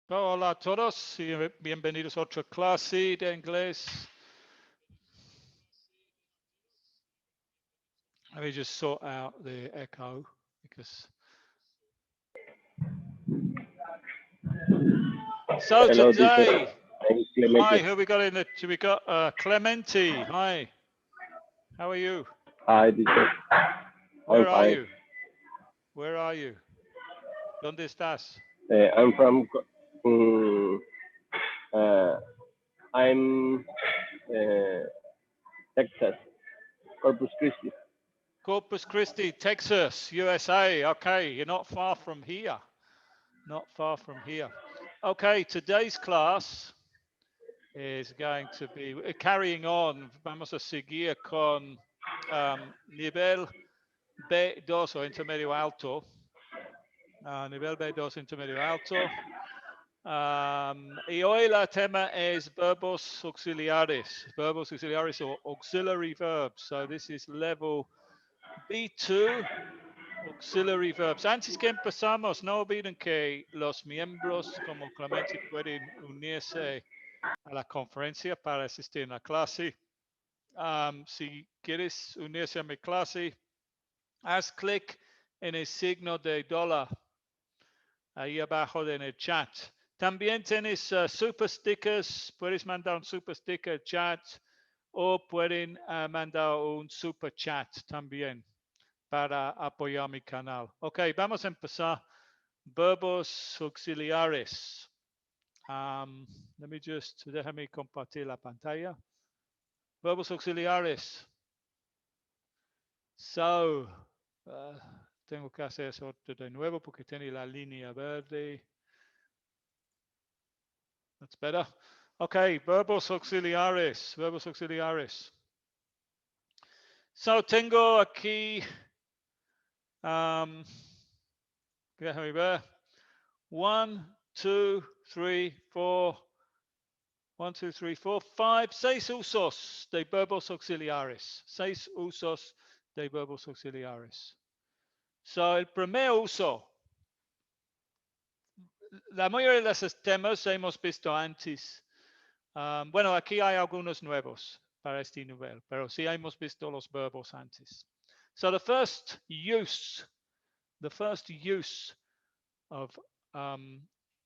Hola a todos y bienvenidos a otra clase de inglés. Let me just sort out the echo because. So Hello, teacher. today, I'm hi, Clemente. who we got in the? We got Clementi. Hi, how are you? Hi, teacher. I'm Where are fine. you? Where are you? ¿Dónde estás? I'm from. Um, uh, I'm Texas, Corpus Christi. Corpus Christi, Texas, USA. Okay, you're not far from here. Not far from here. Okay, today's class is going to be carrying on. Vamos a seguir con nivel B2 o intermedio alto. Nivel B2 intermedio alto. Y hoy el tema es verbos auxiliares. Verbos auxiliares or auxiliary verbs. So this is level B2, auxiliary verbs. Antes que empezamos, no olviden que los miembros como Clemente pueden unirse a la conferencia para asistir a la clase. Si quieres unirse a mi clase, haz clic en el signo de dólar ahí abajo en el chat. También tienes super stickers, puedes mandar un super sticker chat o pueden mandar un super chat también para apoyar mi canal. Ok, vamos a empezar. Verbos auxiliares. Let me just, déjame compartir la pantalla. Verbos auxiliares. So, tengo que hacer eso de nuevo porque tiene la línea verde. That's better. Okay, verbos auxiliares. Verbos auxiliares. So, tengo aquí, déjame ver. 1, 2, 3, 4. 1, 2, 3, 4, 5, 6 usos de verbos auxiliares. 6 usos de verbos auxiliares. So, el primer uso, la mayoría de los temas hemos visto antes. Bueno, aquí hay algunos nuevos para este nivel, pero sí hemos visto los verbos antes. So, the first use of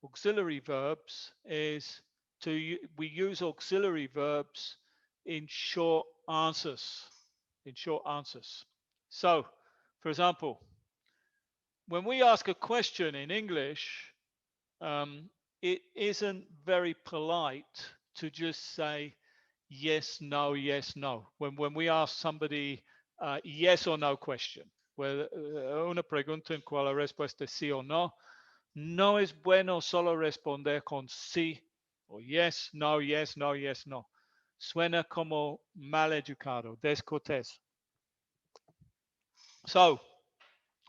auxiliary verbs is we use auxiliary verbs in short answers. In short answers. So, for example, when we ask a question in English, it isn't very polite to just say yes, no, yes, no. When we ask somebody yes or no question, where una pregunta en cual la respuesta es sí o no, no es bueno solo responder con sí o yes, no, yes, no, yes, no. Suena como mal educado, descortés. So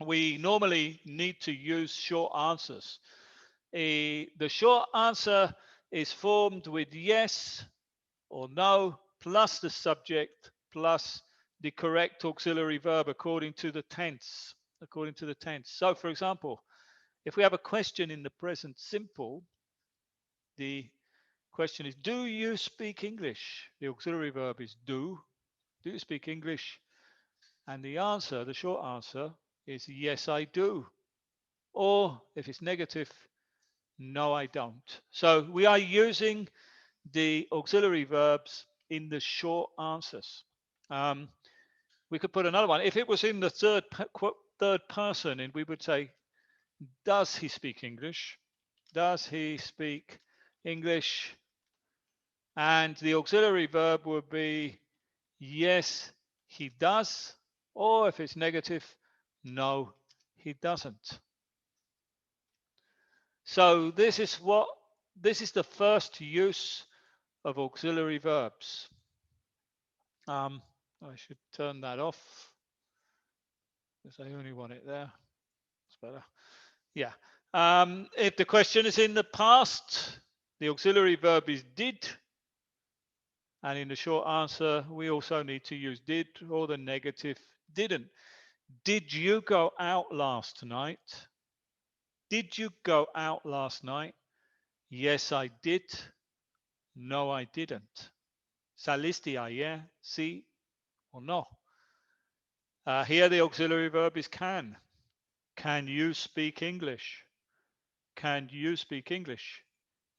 we normally need to use short answers. The short answer is formed with yes or no plus the subject plus the correct auxiliary verb according to the tense. According to the tense. So, for example, if we have a question in the present simple, the question is, do you speak English? The auxiliary verb is do. Do you speak English? And the answer, the short answer, is yes, I do. Or if it's negative, no, I don't. So we are using the auxiliary verbs in the short answers. We could put another one. If it was in the third person, and we would say, does he speak English? Does he speak English? And the auxiliary verb would be yes, he does. Or if it's negative, no, he doesn't. So this is the first use of auxiliary verbs. I should turn that off because I only want it there. It's better. Yeah. If the question is in the past, the auxiliary verb is did. And in the short answer, we also need to use did or the negative didn't. Did you go out last night? Did you go out last night? Yes, I did. No, I didn't. Saliste ayer? Sí or no? Here the auxiliary verb is can. Can you speak English? Can you speak English?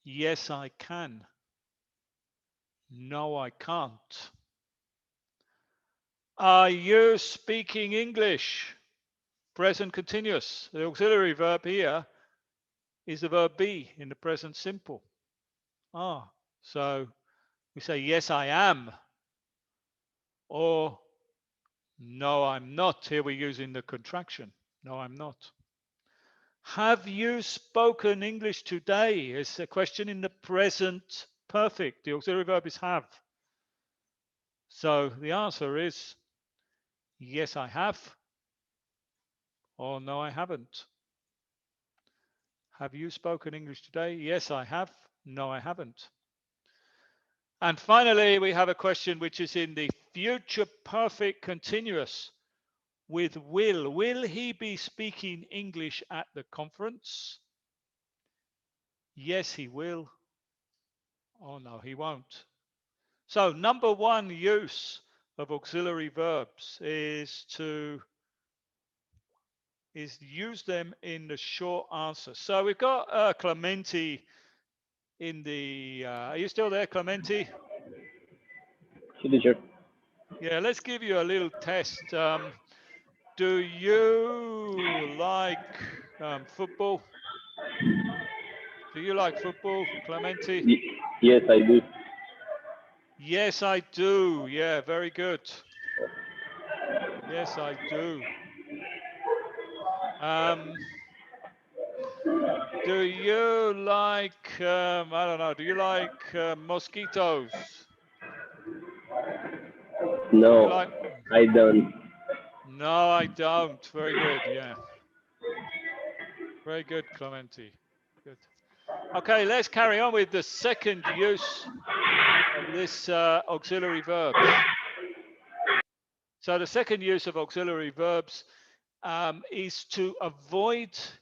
Yes, I can. No, I can't. Are you speaking English? Present continuous. The auxiliary verb here is the verb be in the present simple. So we say, yes, I am, or no, I'm not. Here we're using the contraction. No, I'm not. Have you spoken English today? It's a question in the present perfect. The auxiliary verb is have. So the answer is yes, I have, or no, I haven't. Have you spoken English today? Yes, I have. No, I haven't. And finally, we have a question which is in the future perfect continuous with will. Will he be speaking English at the conference? Yes, he will. Oh, no, he won't. So number one use of auxiliary verbs is to use them in the short answer. So we've got Clementi in the, are you still there, Clementi? Sí, teacher. Yeah, let's give you a little test. Do you like football? Do you like football, Clementi? Yes, I do. Yes, I do. Yeah, very good. Yes, I do. Um, do you like, I don't know, do you like mosquitoes? Do you No, like, I don't. no, I don't. Very good. Yeah, very good, Clementi. Good. Okay, let's carry on with the second use of this auxiliary verbs. So the second use of auxiliary verbs is to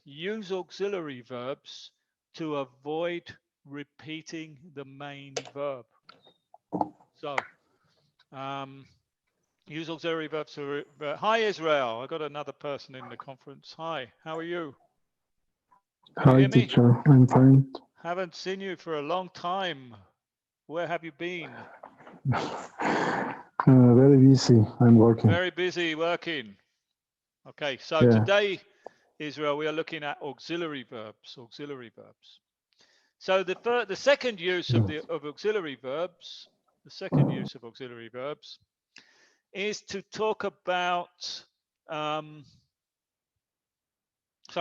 use auxiliary verbs to avoid repeating the main verb. So use auxiliary verbs to. Hi, Israel. I got another person in the conference. Hi, how are you? Can you Hi, hear me? teacher. I'm fine. Haven't seen you for a long time. Where have you been? Very busy. I'm working. Very busy working. Okay, so Yeah. today, Israel, we are looking at auxiliary verbs. Auxiliary verbs. So the second use of auxiliary verbs, the second use of auxiliary verbs, is to talk about.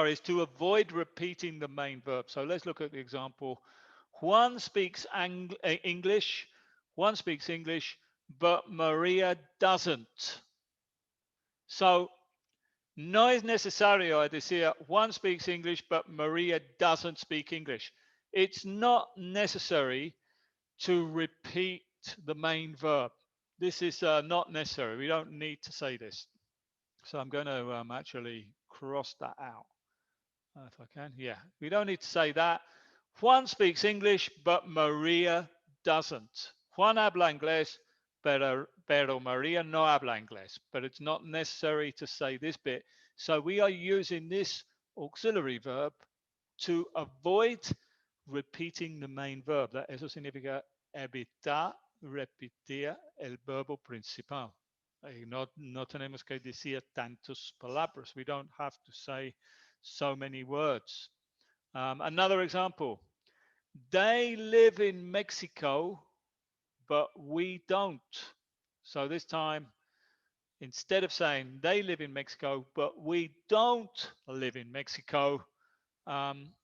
Is to avoid repeating the main verb. So let's look at the example. Juan speaks English. Juan speaks English, but Maria doesn't. So no es necesario decir Juan speaks English, but Maria doesn't speak English. It's not necessary to repeat the main verb. This is not necessary. We don't need to say this. So I'm going to actually cross that out. If I can. Yeah, we don't need to say that. Juan speaks English, but Maria doesn't. Juan habla inglés, pero Maria no habla inglés. But it's not necessary to say this bit. So we are using this auxiliary verb to avoid repeating the main verb. Eso significa evitar repetir el verbo principal. No tenemos que decir tantas palabras. We don't have to say so many words. Another example. They live in Mexico, but we don't. So this time, instead of saying they live in Mexico, but we don't live in Mexico,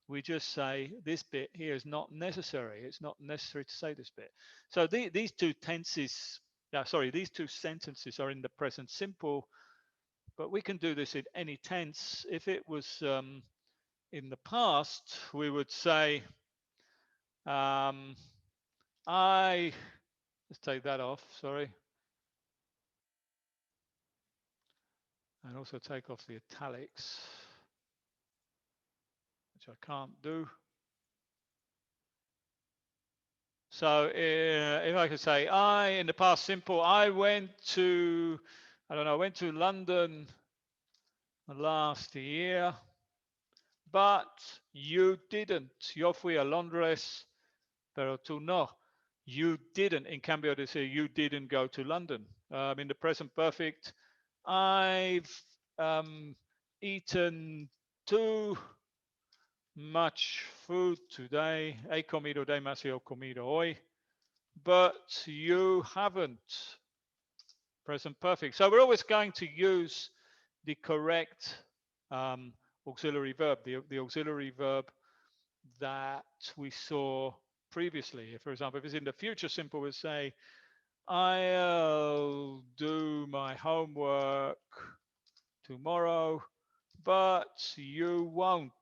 we just say this bit here is not necessary. It's not necessary to say this bit. So these two tenses, these two sentences are in the present simple, but we can do this in any tense. If it was in the past, we would say, let's take that off, sorry. And also take off the italics, which I can't do. So if I could say, I, in the past simple, I went to, I don't know, I went to London last year, but you didn't. Yo fui a Londres, pero tú no. You didn't. In cambio, they say you didn't go to London. In the present perfect, I've eaten too much food today. He comido demasiado comido hoy. But you haven't. Present perfect. So we're always going to use the correct um, auxiliary verb, the auxiliary verb that we saw previously. For example, if it's in the future simple, we'll say, I'll do my homework tomorrow, but you won't.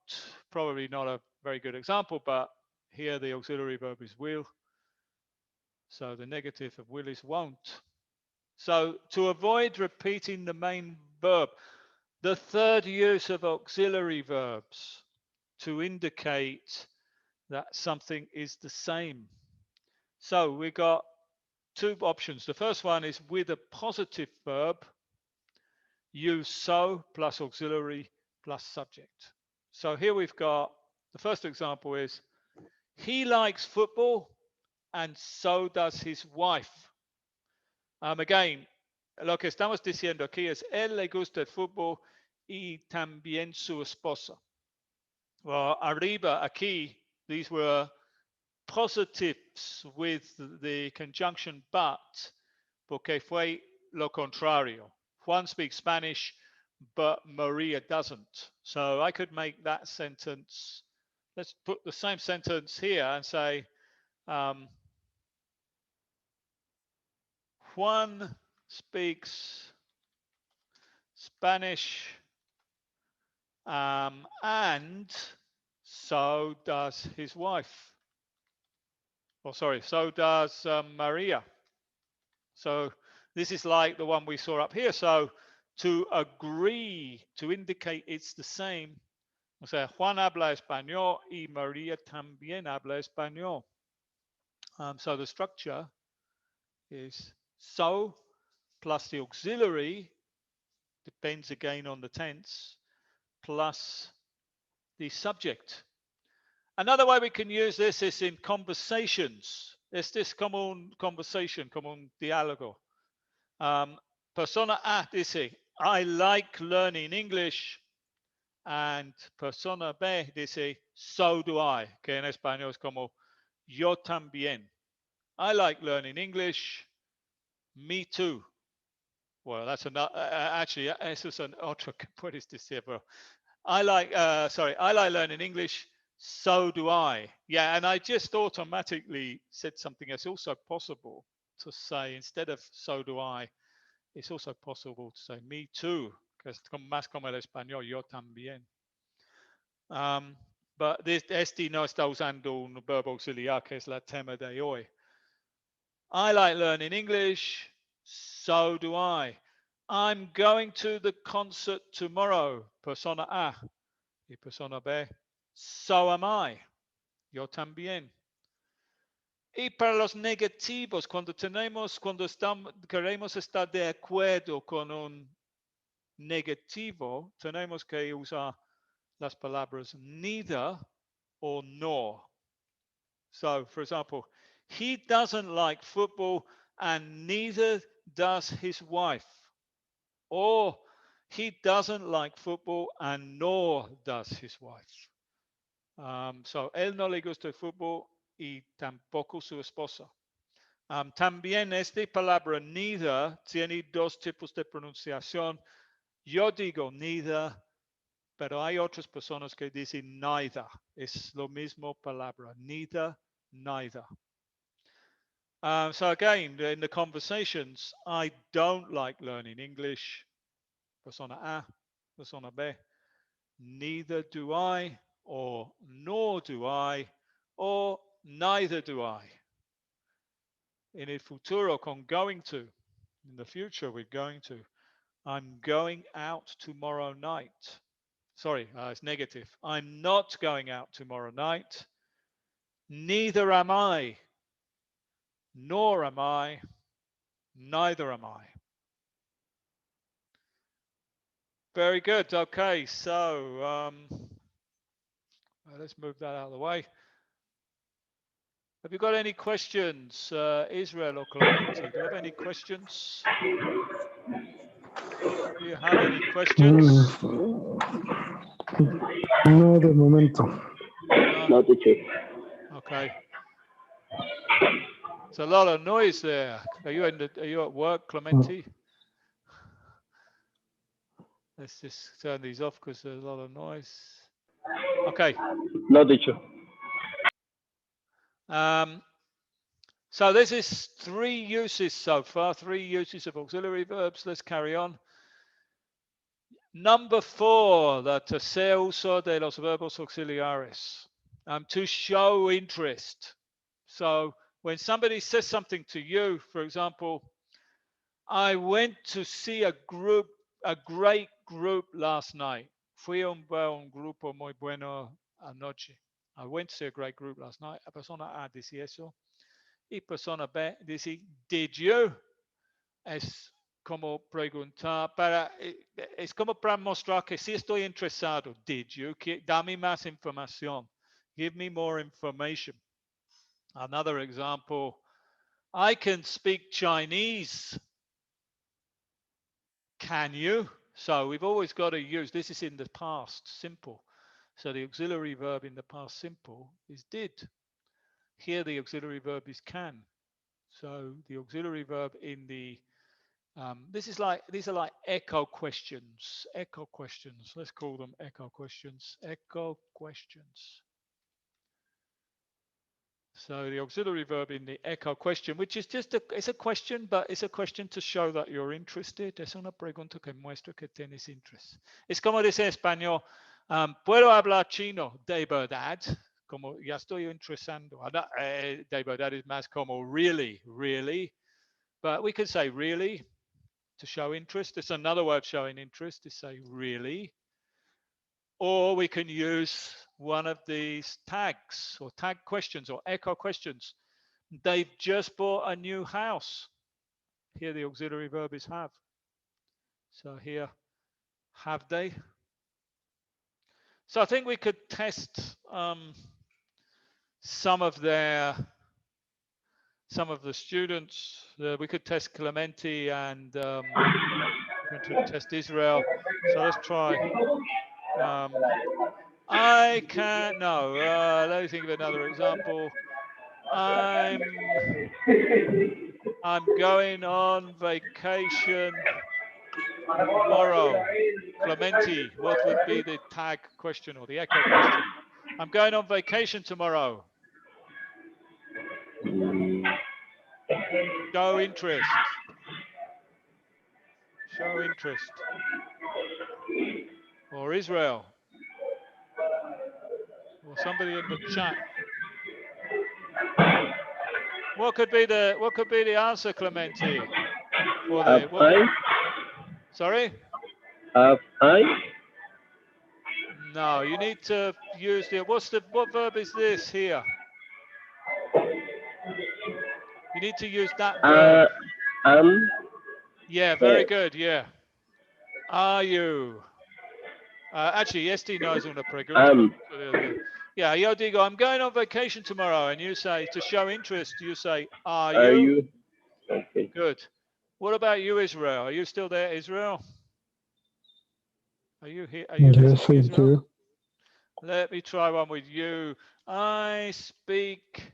Probably not a very good example, but here the auxiliary verb is will. So the negative of will is won't. So to avoid repeating the main verb, the third use of auxiliary verbs to indicate that something is the same. So we got two options. The first one is with a positive verb, use so plus auxiliary plus subject. So here we've got the first example is he likes football and so does his wife. Again, lo que estamos diciendo aquí es él le gusta el fútbol y también su esposa. Well, arriba aquí, these were positives with the conjunction but, porque fue lo contrario. Juan speaks Spanish, but Maria doesn't. So I could make that sentence, let's put the same sentence here and say, Juan speaks Spanish, and so does his wife. Oh, sorry, so does Maria. So this is like the one we saw up here. So to agree, to indicate it's the same, o sea, Juan habla español y María también habla español. So the structure is so plus the auxiliary, depends again on the tense, plus the subject. Another way we can use this is in conversations. Es this como un conversation, como un diálogo. Persona A dice, I like learning English. And persona B dice, so do I, que en español es como, yo también. I like learning English. Me too. Well, that's another, actually, eso es an otro que puedes decir, bro. I like learning English. So do I. Yeah, and I just automatically said something that's also possible to say instead of so do I. It's also possible to say me too, because más como el español, yo también. But este no está usando un verbo auxiliar que es la tema de hoy. I like learning English. So do I. I'm going to the concert tomorrow. Persona A. Y persona B. So am I. Yo también. Y para los negativos, cuando queremos estar de acuerdo con un negativo, tenemos que usar las palabras neither or nor. So, for example, he doesn't like football and neither does his wife. Or he doesn't like football and nor does his wife. So, él no le gusta el fútbol y tampoco su esposa. También esta palabra neither tiene dos tipos de pronunciación. Yo digo neither, pero hay otras personas que dicen neither. Es lo mismo palabra, neither, neither. So again, in the conversations, I don't like learning English. Persona A, persona B. Neither do I, or nor do I, or neither do I. In el futuro, con going to. In the future, we're going to. I'm going out tomorrow night. Sorry, it's negative. I'm not going out tomorrow night. Neither am I. nor am I, neither am I. Very good. Okay, so let's move that out of the way. Have you got any questions, Israel or Clementi? Do you have any questions? Do you have any questions? No, de momento. No? No, teacher. Okay. It's a lot of noise there. Are you at work, Clementi? Let's just turn these off because there's a lot of noise. Okay. No, teacher. So this is 3 uses so far, 3 uses of auxiliary verbs. Let's carry on. Number 4, the tercer uso de los verbos auxiliares. To show interest. So when somebody says something to you, for example, I went to see a great group last night. Fui a un grupo muy bueno anoche. I went to see a great group last night. A persona A dice eso. Y persona B dice, did you? Es como preguntar es como para mostrar que sí estoy interesado. Did you? Dame más información. Give me more information. Another example, I can speak Chinese. Can you? So we've always got to use, this is in the past simple. So the auxiliary verb in the past simple is did. Here the auxiliary verb is can. So the auxiliary verb in the these are like echo questions. Echo questions. Let's call them echo questions. Echo questions. So the auxiliary verb in the echo question, which is just it's a question, but it's a question to show that you're interested. Es una pregunta que muestra que tienes interés. Es como dice en español, ¿puedo hablar chino? De verdad. Como ya estoy interesando. De verdad is más como really, really. But we could say really to show interest. It's another way of showing interest to say really. Or we can use one of these tags or tag questions or echo questions. They've just bought a new house. Here the auxiliary verb is have. So here, have they? So I think we could test some of the students. We could test Clementi and we're going to test Israel. So let's try. I can't. No. Let me think of another example. I'm going on vacation tomorrow. Clementi, what would be the tag question or the echo question? I'm going on vacation tomorrow. Show interest. Show interest. Or Israel. Or somebody in the chat. What could be the answer, Clementi? For the sorry? Have I? No, you need to use what verb is this here? You need to use that verb. Yeah, very good. Yeah. Are you? Actually, este no es una pregunta. Yeah, yo digo, I'm going on vacation tomorrow, and you say, to show interest, you say, are you? Okay. Good. What about you, Israel? Are you still there, Israel? Are you here? Are you listening, Israel? Let me try one with you. I speak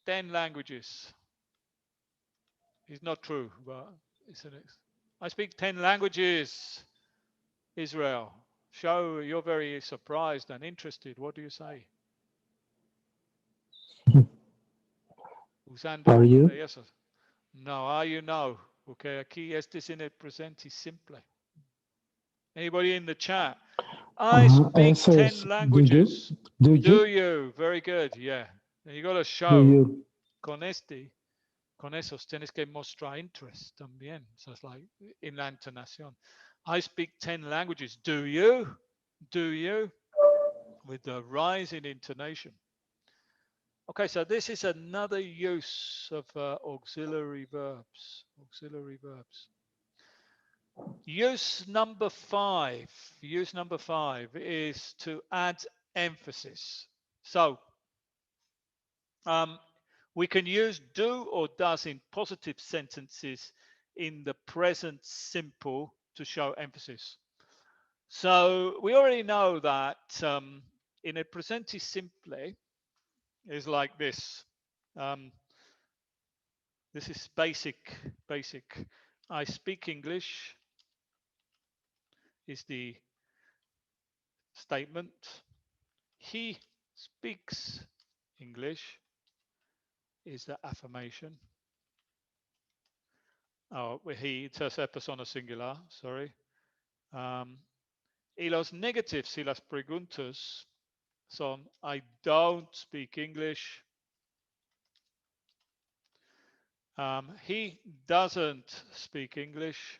10 languages. It's not true, but it's an I speak 10 languages, Israel. Show you're very surprised and interested. What do you say? Usando Are you? de esos. No, are you? No. Okay, aquí este es en el presente simple. Anybody in the chat? I speak 10 languages. Do you? Very good, yeah. You got to show con esos tienes que mostrar interest también. So it's like in la entonación. I speak 10 languages. Do you? Do you? With the rise in intonation. Okay, so this is another use of auxiliary verbs. Auxiliary verbs. Use number five. Use number five is to add emphasis. So we can use do or does in positive sentences in the present simple to show emphasis. So we already know that in a presente simple is like this. Um, this is basic. I speak English is the statement. He speaks English is the affirmation. Oh, he, tercera persona singular, sorry. Y los negatives y las preguntas son I don't speak English. He doesn't speak English.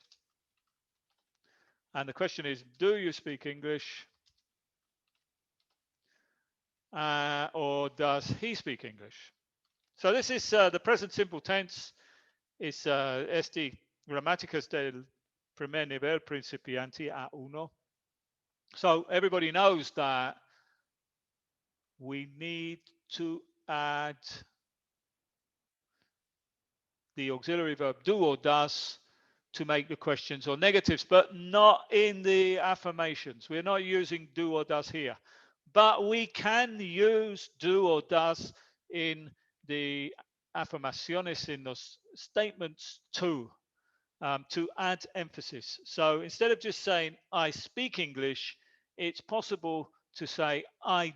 And the question is, do you speak English? Or does he speak English? So this is the present simple tense. It's este gramáticas del primer nivel principiante A1. So everybody knows that we need to add the auxiliary verb do or does to make the questions or negatives, but not in the affirmations. We're not using do or does here. But we can use do or does in the afirmaciones, in those statements too, to add emphasis. So instead of just saying, I speak English, it's possible to say, I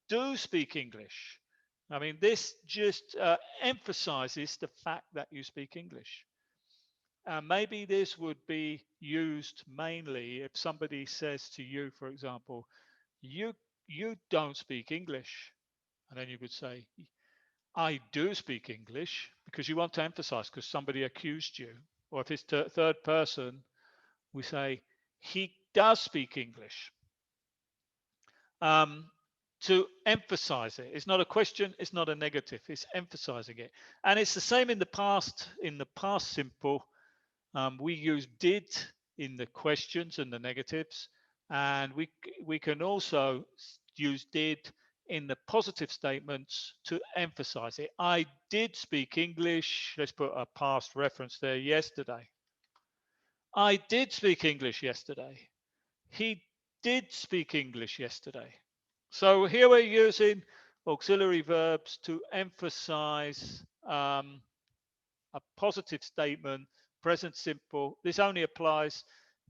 do speak English. I mean, this just emphasizes the fact that you speak English. Maybe this would be used mainly if somebody says to you, for example, you don't speak English. And then you could say, I do speak English, because you want to emphasize because somebody accused you. Or if it's third person, we say, he does speak English. To emphasize it. It's not a question, it's not a negative, it's emphasizing it. And it's the same in the past. In the past simple, we use did in the questions and the negatives. And we can also use did in the positive statements to emphasize it. I did speak English. Let's put a past reference there, yesterday. I did speak English yesterday. He did speak English yesterday. So here we're using auxiliary verbs to emphasize a positive statement, present simple. This only applies,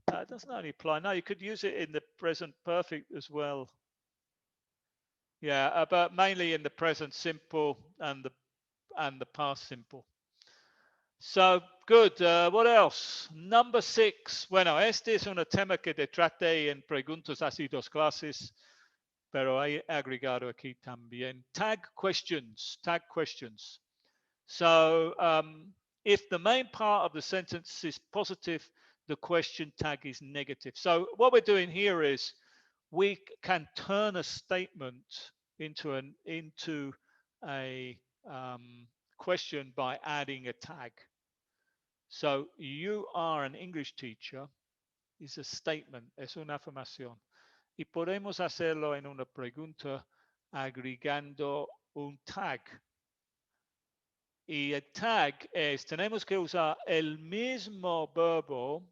it doesn't only apply. No, you could use it in the present perfect as well. Yeah, but mainly in the present simple and the past simple. So good. What else? Number 6. Bueno, este es un tema que te traté en preguntas así dos clases, pero he agregado aquí también. Tag questions. Tag questions. So if the main part of the sentence is positive, the question tag is negative. So what we're doing here is we can turn a statement into a question by adding a tag. So you are an English teacher is a statement, es una afirmación. Y podemos hacerlo en una pregunta agregando un tag. Y el tag es, tenemos que usar el mismo verbo,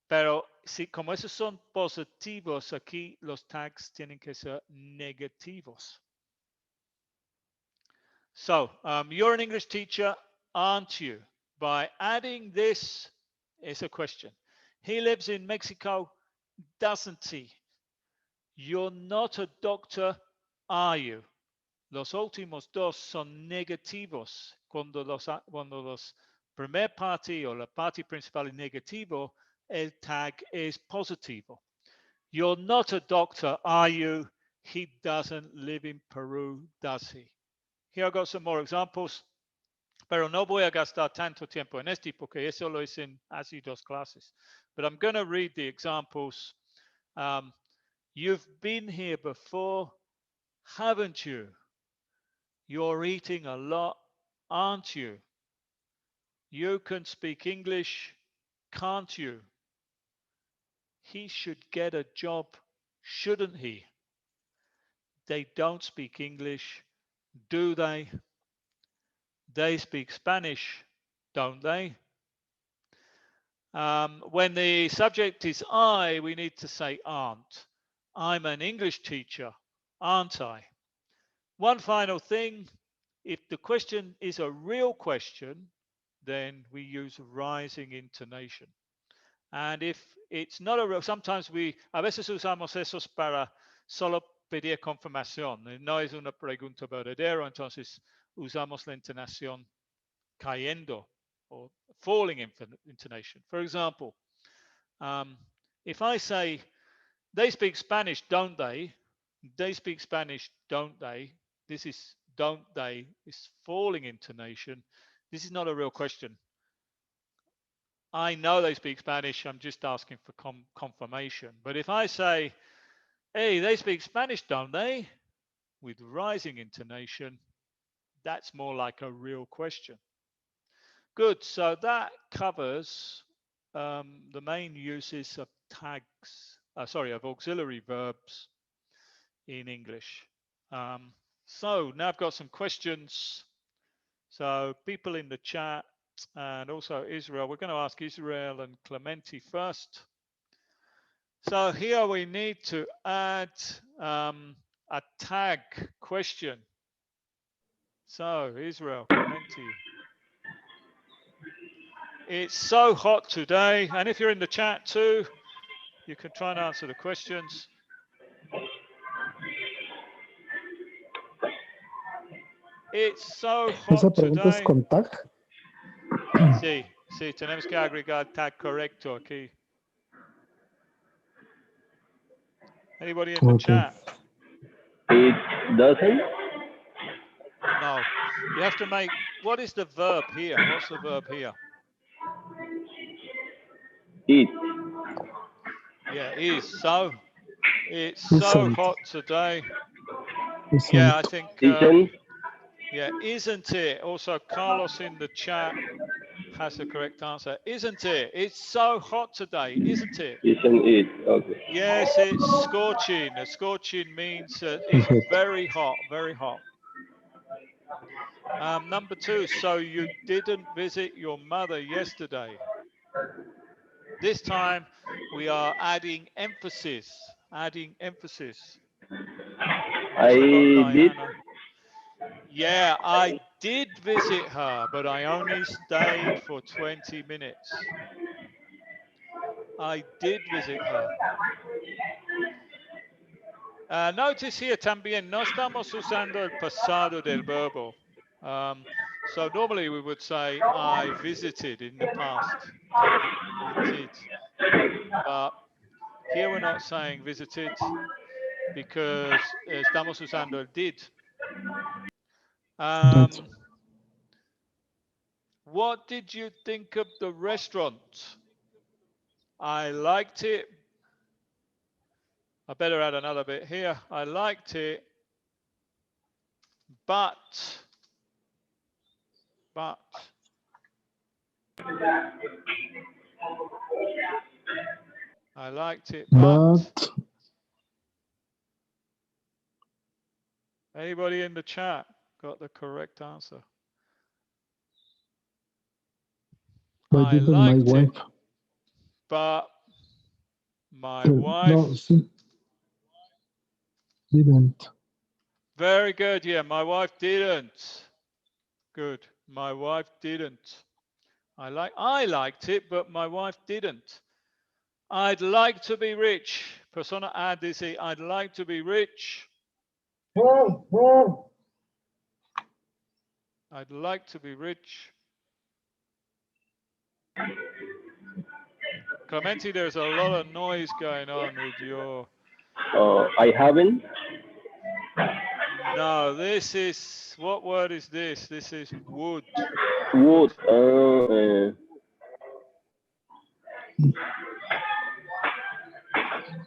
pero si, como esos son positivos, aquí los tags tienen que ser negativos. So, you're an English teacher, aren't you? By adding this, is a question. He lives in Mexico, doesn't he? You're not a doctor, are you? Los últimos dos son negativos. Cuando los primer parte o la parte principal es negativo, el tag es positivo. You're not a doctor, are you? He doesn't live in Peru, does he? Here I got some more examples, pero no voy a gastar tanto tiempo en este porque eso lo hice en así dos clases. But I'm going to read the examples. You've been here before, haven't you? You're eating a lot, aren't you? You can speak English, can't you? He should get a job, shouldn't he? They don't speak English, do they? They speak Spanish, don't they? When the subject is I, we need to say aren't. I'm an English teacher, aren't I? One final thing, if the question is a real question, then we use rising intonation. And if it's not a real, sometimes a veces usamos esos para solo pedir confirmación. No es una pregunta verdadera, entonces usamos la entonación cayendo or falling intonation. For example, if I say, they speak Spanish, don't they? They speak Spanish, don't they? This is don't they, is falling intonation. This is not a real question. I know they speak Spanish, I'm just asking for confirmation. But if I say, hey, they speak Spanish, don't they? With rising intonation, that's more like a real question. Good, so that covers the main uses of tags, of auxiliary verbs in English. So now I've got some questions. So people in the chat and also Israel, we're going to ask Israel and Clementi first. So here we need to add a tag question. So Israel, Clementi. It's so hot today. And if you're in the chat too, you can try and answer the questions. It's so ¿Esa hot pregunta es today. con tag? Sí, sí, tenemos que agregar tag correcto aquí. Anybody in the chat? It doesn't? No. You have to make, what is the verb here? What's the verb here? It. Yeah, is. So, it's so Isn't. hot today. Isn't. Yeah, I think, Isn't? yeah, isn't it? Also, Carlos in the chat has the correct answer. Isn't it? It's so hot today, isn't it? Isn't it? Okay. Yes, it's scorching. Scorching means it's very hot, very hot. Number 2, so you didn't visit your mother yesterday. This time we are adding emphasis, I Also got did. Diana. Yeah, I did visit her, but I only stayed for 20 minutes. I did visit her. Notice here también, no estamos usando el pasado del verbo. So normally we would say, I visited in the past. I did. But here we're not saying visited because estamos usando el did. What did you think of the restaurant? I liked it. I better add another bit here. I liked it, but. I liked it, but. Anybody in the chat got the correct answer? I liked it, but my wife didn't. Very good. Yeah, my wife didn't. Good. My wife didn't. I liked it, but my wife didn't. I'd like to be rich. Persona A dice, I'd like to be rich. I'd like to be rich. Clementi, there's a lot of noise going on with your... I haven't. No, this is... What word is this? This is would. Would.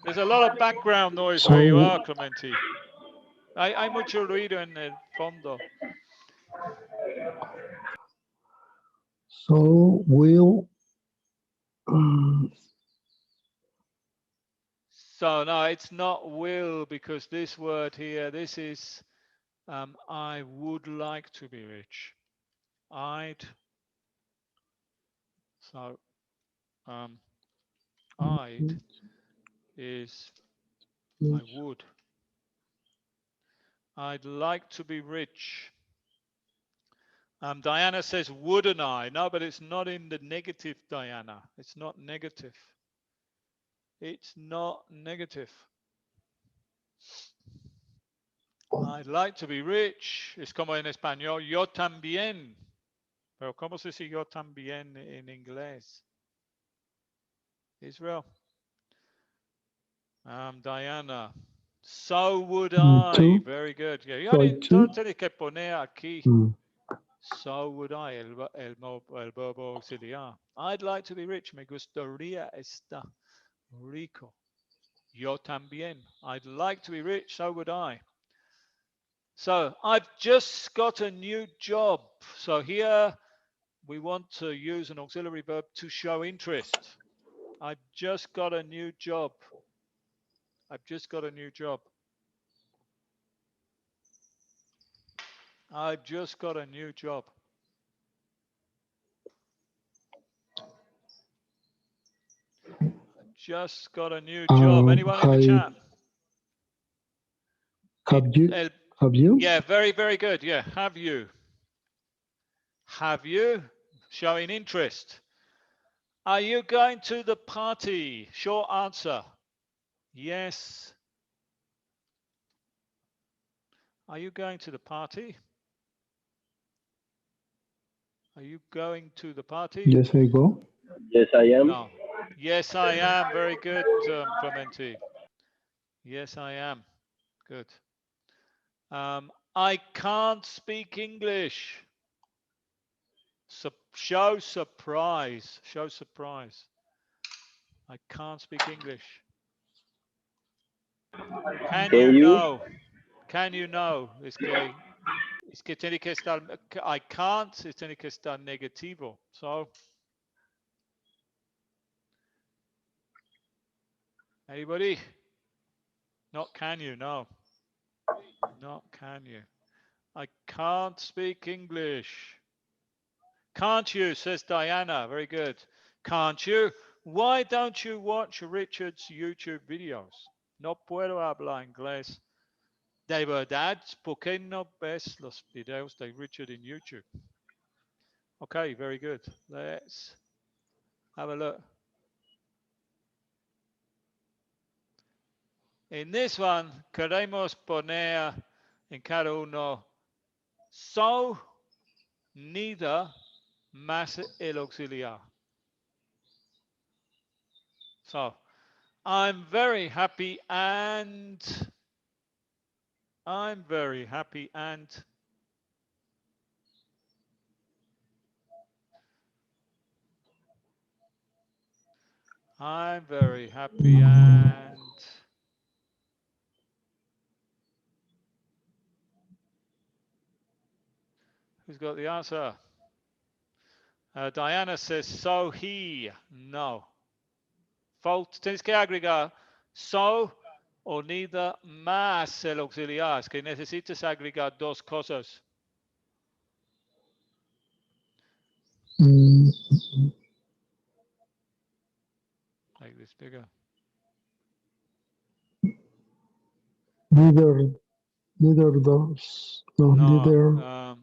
There's a lot of background noise where you are, Clementi. Hay mucho ruido en el fondo. So will. Um, So no, it's not will, because this word here, this is I would like to be rich. I'd. So I'd is I would. I'd like to be rich. Diana says, wouldn't I? No, but it's not in the negative, Diana. It's not negative. It's not negative. I'd like to be rich. Es como en español, yo también. Pero ¿cómo se dice yo también en inglés? Israel. Diana. So would I. Too. Very good. Yeah, So I tú too. tienes que poner aquí. Mm. So would I, el verbo auxiliar. I'd like to be rich. Me gustaría estar rico. Yo también. I'd like to be rich. So would I. So I've just got a new job. So here we want to use an auxiliary verb to show interest. I've just got a new job. I've just got a new job. I've just got a new job. I've just got a new job. Anyone in the chat? Have you? Have you? Yeah, very, very good. Yeah, have you? Have you? Showing interest. Are you going to the party? Short answer. Yes. Are you going to the party? Are you going to the party? Yes, I go. Yes, I am. No. Yes, I am. Very good, Clementi. Yes, I am. Good. I can't speak English. Show surprise. Show surprise. I can't speak English. Can you know? Can you know? Es que tiene que estar, I can't, es tiene que estar negativo. So, anybody? Not can you, no. Not can you. I can't speak English. Can't you, says Diana. Very good. Can't you? Why don't you watch Richard's YouTube videos? No puedo hablar inglés. De verdad, ¿por qué no ves los videos de Richard in YouTube? Okay, very good. Let's have a look. En this one, queremos poner en cada uno so, neither, más el auxiliar. So, I'm very happy and I'm very happy and I'm very happy and who's got the answer? Diana says so he. No. Fault. Tienes que agregar so o neither más el auxiliar. Es que necesitas agregar dos cosas. Mm, Make this bigger. neither those. No, neither.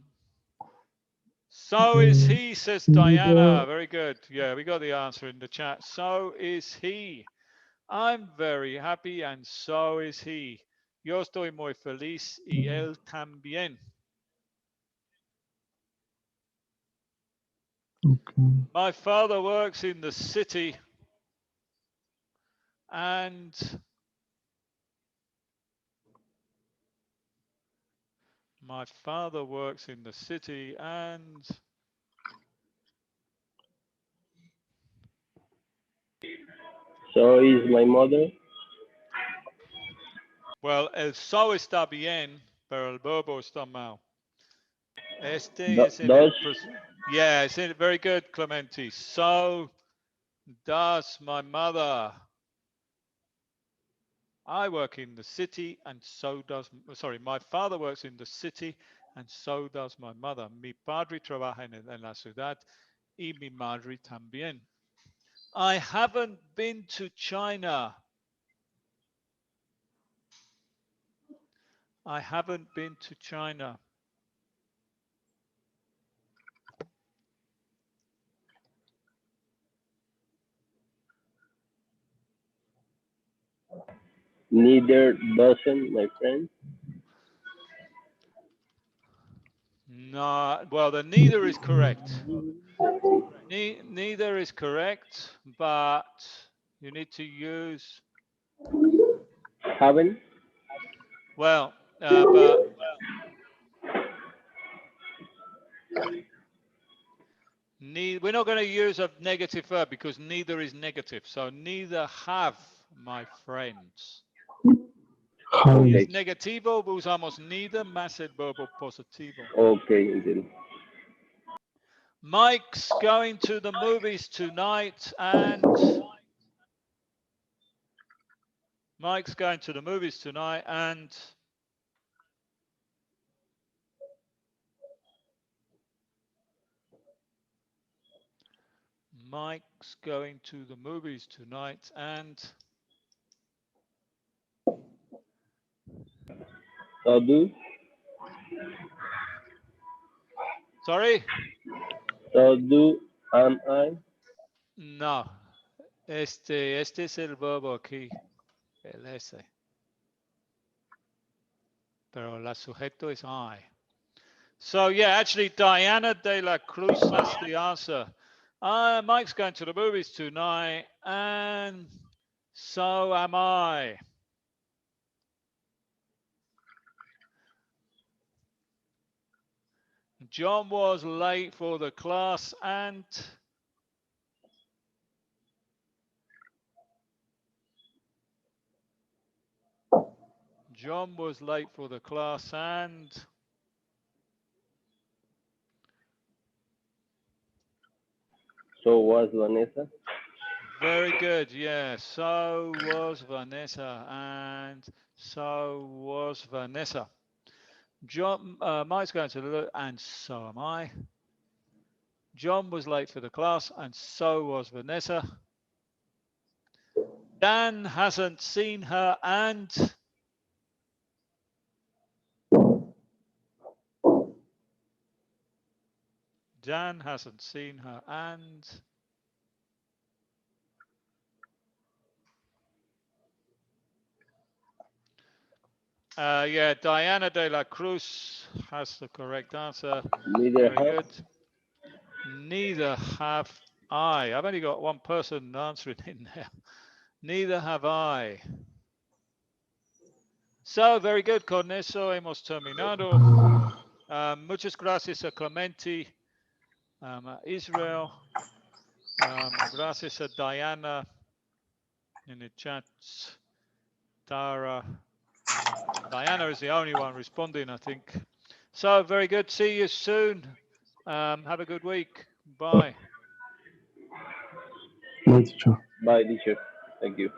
So is he, says Diana. Neither. Very good. Yeah, we got the answer in the chat. So is he. I'm very happy and so is he. Yo estoy muy feliz y él también. Okay. My father works in the city and my father works in the city and So is my mother. well, el so está bien, pero el verbo está mal. Este es en el... Does Yeah, it's in, very good, Clementi. So does my mother. I work in the city and so does... Sorry, my father works in the city and so does my mother. Mi padre trabaja en la ciudad y mi madre también. I haven't been to China. I haven't been to China. neither doesn't my friend? No, well, the neither is correct. Neither is correct, but you need to use, Haven't? well, but we're not going to use a negative verb because neither is negative. So neither have my friends. Si es negativo, usamos neither más el verbo positivo. Okay, entiendo. Mike's going to the movies tonight and... Mike's going to the movies tonight and... Mike's going to the movies tonight and... So do? Sorry? So do am I? No. Este es el verbo aquí. El ese. Pero el sujeto is I. So yeah, actually Diana de la Cruz, that's the answer. Mike's going to the movies tonight and so am I. John was late for the class and... John was late for the class and... So was Vanessa? Very good, yeah. So was Vanessa and so was Vanessa. John, Mike's going to the and so am I. John was late for the class and so was Vanessa. Dan hasn't seen her and... Dan hasn't seen her and... Yeah, Diana de la Cruz has the correct answer. Neither Very good. Neither have I. I've only got one person answering in there. Neither have I. So, very good. Con eso hemos terminado. Muchas gracias a Clementi, a Israel. Gracias a Diana in the chats. Tara. Diana is the only one responding, I think. So, very good. See you soon. Have a good week. Bye. Bye, teacher. Bye, teacher. Thank you.